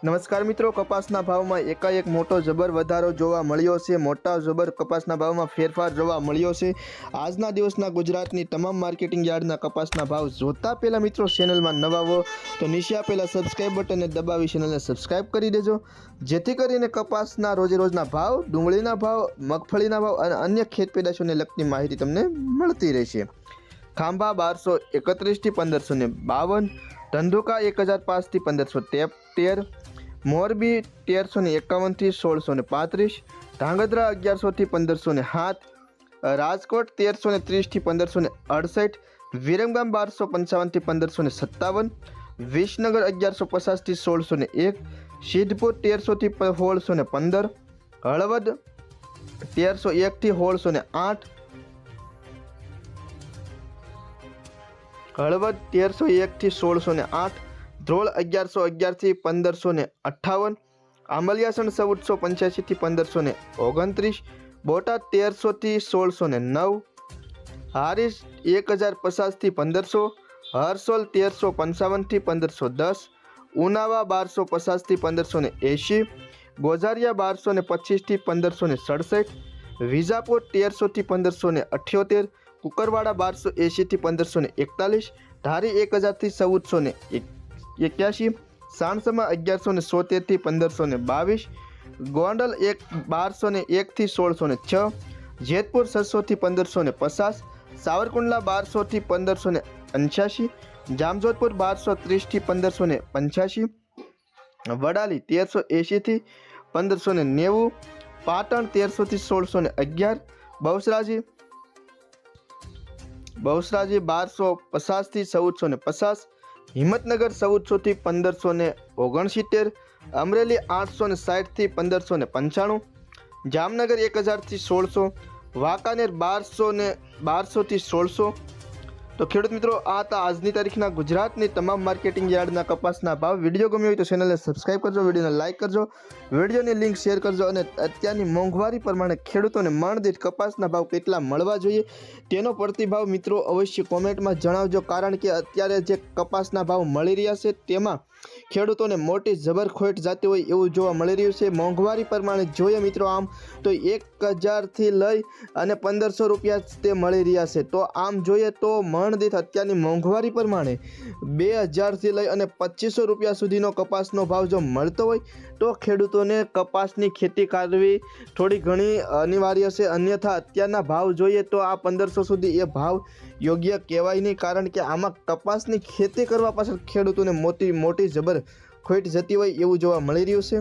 નમસ્કાર મિત્રો, કપાસના ભાવમાં એકાએક મોટો જબર વધારો જોવા મળ્યો છે। મોટા જબર કપાસના ભાવમાં ફેરફાર જોવા મળ્યો છે। આજના દિવસના ગુજરાતની તમામ માર્કેટિંગ યાર્ડના કપાસના ભાવ જોતા પહેલા મિત્રો ચેનલમાં નવા હો તો નીચે આપેલા સબસ્ક્રાઇબ બટનને દબાવી ચેનલને સબસ્ક્રાઇબ કરી દેજો, જેથી કરીને કપાસના રોજે રોજના ભાવ, ડુંગળીના ભાવ, મગફળીના ભાવ અને અન્ય ખેત પેદાશોને લગતી માહિતી તમને મળતી રહેશે। ખાંભા 1231 થી 1552, ધંધુકા 1005 થી 1513, મોરબી 1351 થી 1635, ધાંગધ્રા 1100 થી 1507, રાજકોટ 1330 થી 1568, વિરમગામ 1255 થી 1557, વિસનગર 1150 થી 1601, સિદ્ધપુર 1300 થી 1615, હળવદ 1301 થી 1608, હળવદ 1301 થી 1608, ધ્રોળ 1111 થી 1558, આંબલિયાસણ 1485 થી 1529, બોટાદ 1300 થી 1609, હારીજ 1050 થી 1500, હરસોલ 1355 થી 1510, ઉનાવા 1250 થી 1580, ગોઝારિયા 1225 થી 1567, વિજાપુર 1300 થી 1578, કુકરવાડા 1280 થી 1541, ધારી 1000 થી 1481, સાણસમા 1173 થી 1522, ગોંડલ 1201 થી 1606, જેતપુર 600 થી 1550, સાવરકુંડલા 1200 થી 1589, જામજોધપુર 1230 થી 1585, વડાલી 1380 થી 1590, પાટણ 1300 થી 1611, બહુચરાજી 1250 થી 1450, હિંમતનગર 1400 થી 1569, અમરેલી 860 થી 1595, જામનગર 1000 થી 1600, વાંકાનેર 1200 થી 1600। તો ખેડૂત મિત્રો, આ હતા આજની તારીખના ગુજરાતની તમામ માર્કેટિંગ યાર્ડના કપાસના ભાવ। વિડીયો ગમ્યો હોય તો ચેનલને સબસ્ક્રાઇબ કરજો, વિડીયોને લાઇક કરજો, વિડીયોની લિંક શેર કરજો અને અત્યારની મોંઘવારી પ્રમાણે ખેડૂતોને મણ દીઠ કપાસના ભાવ કેટલા મળવા જોઈએ તેનો પ્રતિભાવ મિત્રો અવશ્ય કોમેન્ટમાં જણાવજો, કારણ કે અત્યારે જે કપાસના ભાવ મળી રહ્યા છે તેમાં ખેડૂતોને મોટી જબરખોટ જાતી હોય એવું જોવા મળી રહ્યું છે। મોંઘવારી પ્રમાણે જોઈએ મિત્રો, આમ તો 1000 થી લઈ અને 1500 રૂપિયા તે મળી રહ્યા છે। તો આમ જોઈએ તો મણ દીઠ અત્યારની મોંઘવારી પ્રમાણે 2000 થી લઈ અને 2500 રૂપિયા સુધીનો કપાસનો ભાવ જો મળતો હોય તો ખેડૂતોને કપાસની ખેતી કરવી થોડી ઘણી અનિવાર્ય છે, અન્યથા અત્યારના ભાવ જોઈએ તો આ 1500 સુધી એ ભાવ યોગ્ય કહેવાય નહીં, કારણ કે આમાં કપાસની ખેતી કરવા પાછળ ખેડૂતોને મોટી જબર ખોટ જતી હોય એવું જોવા મળી રહ્યું છે।